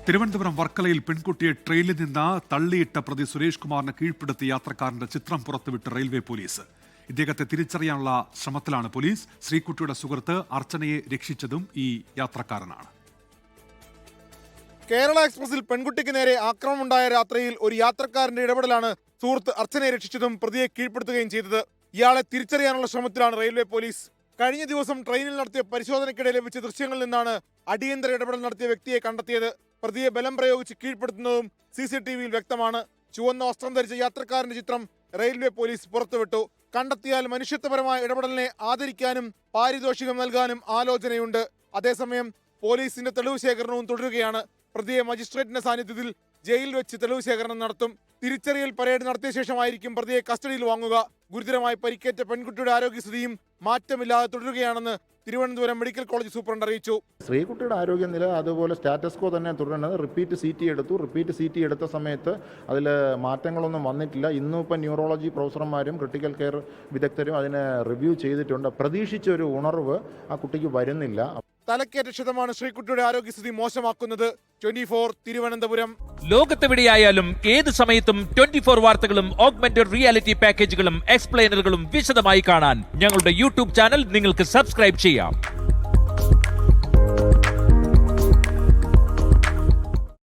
തിരുവനന്തപുരം വർക്കലയിൽ പെൺകുട്ടിയെ ട്രെയിനിൽ നിന്ന് തള്ളിയിട്ട പ്രതി സുരേഷ് കുമാറിനെ കീഴ്പ്പെടുത്തിയ യാത്രക്കാരന്റെ ചിത്രം പുറത്തുവിട്ട് റെയിൽവേ പോലീസ്. ഇദ്ദേഹത്തെ തിരിച്ചറിയാനുള്ള ശ്രമത്തിലാണ് പോലീസ്. ശ്രീകുട്ടിയുടെ സുഹൃത്ത് അർച്ചനയെ രക്ഷിച്ചതും ഈ യാത്രക്കാരനാണ്. കേരള എക്സ്പ്രസിൽ പെൺകുട്ടിക്ക് നേരെ ആക്രമണമുണ്ടായ രാത്രിയിൽ ഒരു യാത്രക്കാരന്റെ ഇടപെടലാണ് സുഹൃത്ത് അർച്ചനയെ രക്ഷിച്ചതും പ്രതിയെ കീഴ്പ്പെടുത്തുകയും ചെയ്തത്. ഇയാളെ തിരിച്ചറിയാനുള്ള ശ്രമത്തിലാണ് റെയിൽവേ പോലീസ്. കഴിഞ്ഞ ദിവസം ട്രെയിനിൽ നടത്തിയ പരിശോധനയ്ക്കിടെ ലഭിച്ച ദൃശ്യങ്ങളിൽ നിന്നാണ് അടിയന്തര ഇടപെടൽ നടത്തിയ വ്യക്തിയെ കണ്ടെത്തിയത്. പ്രതിയെ ബലം പ്രയോഗിച്ച് കീഴ്പ്പെടുത്തുന്നതും CCTVയിൽ വ്യക്തമാണ്. ചുവന്ന വസ്ത്രം ധരിച്ച യാത്രക്കാരന്റെ ചിത്രം റെയിൽവേ പോലീസ് പുറത്തുവിട്ടു. കണ്ടെത്തിയാൽ മനുഷ്യത്വപരമായ ഇടപെടലിനെ ആദരിക്കാനും പാരിതോഷികം നൽകാനും ആലോചനയുണ്ട്. അതേസമയം പോലീസിന്റെ തെളിവ് ശേഖരണവും തുടരുകയാണ്. പ്രതിയെ മജിസ്ട്രേറ്റിന്റെ സാന്നിധ്യത്തിൽ ജയിലിൽ വെച്ച് തെളിവ് ശേഖരണം നടത്തും. തിരിച്ചറിയൽ പരേഡ് നടത്തിയ ശേഷമായിരിക്കും പ്രതിയെ കസ്റ്റഡിയിൽ വാങ്ങുക. ഗുരുതരമായി പരിക്കേറ്റ പെൺകുട്ടിയുടെ ആരോഗ്യസ്ഥിതിയും മാറ്റമില്ലാതെ തുടരുകയാണെന്ന് തിരുവനന്തപുരം മെഡിക്കൽ കോളേജ് സൂപ്രണ്ട് അറിയിച്ചു. ശ്രീകുട്ടിയുടെ ആരോഗ്യനില അതുപോലെ സ്റ്റാറ്റസ് കോ തന്നെ തുടരുന്നത്. റിപ്പീറ്റ് CT എടുത്ത സമയത്ത് അതിൽ മാറ്റങ്ങളൊന്നും വന്നിട്ടില്ല. ഇന്നും ഇപ്പം ന്യൂറോളജി പ്രൊഫസർമാരും ക്രിട്ടിക്കൽ കെയർ വിദഗ്ധരും അതിനെ റിവ്യൂ ചെയ്തിട്ടുണ്ട്. പ്രതീക്ഷിച്ച ഒരു ഉണർവ് ആ കുട്ടിക്ക് വരുന്നില്ല. തലക്കേറ്റ ക്ഷതമാണ് ശ്രീകുട്ടിയുടെ ആരോഗ്യസ്ഥിതി മോശമാക്കുന്നത്. 24 തിരുവനന്തപുരം. ലോകത്തെവിടെയായാലും ഏത് സമയത്തും 24 വാർത്തകളും ഓഗ്മെന്റഡ് റിയാലിറ്റി പാക്കേജുകളും എക്സ്പ്ലെയിനറുകളും വിശദമായി കാണാൻ ഞങ്ങളുടെ YouTube ചാനൽ നിങ്ങൾക്ക് സബ്സ്ക്രൈബ് ചെയ്യാം.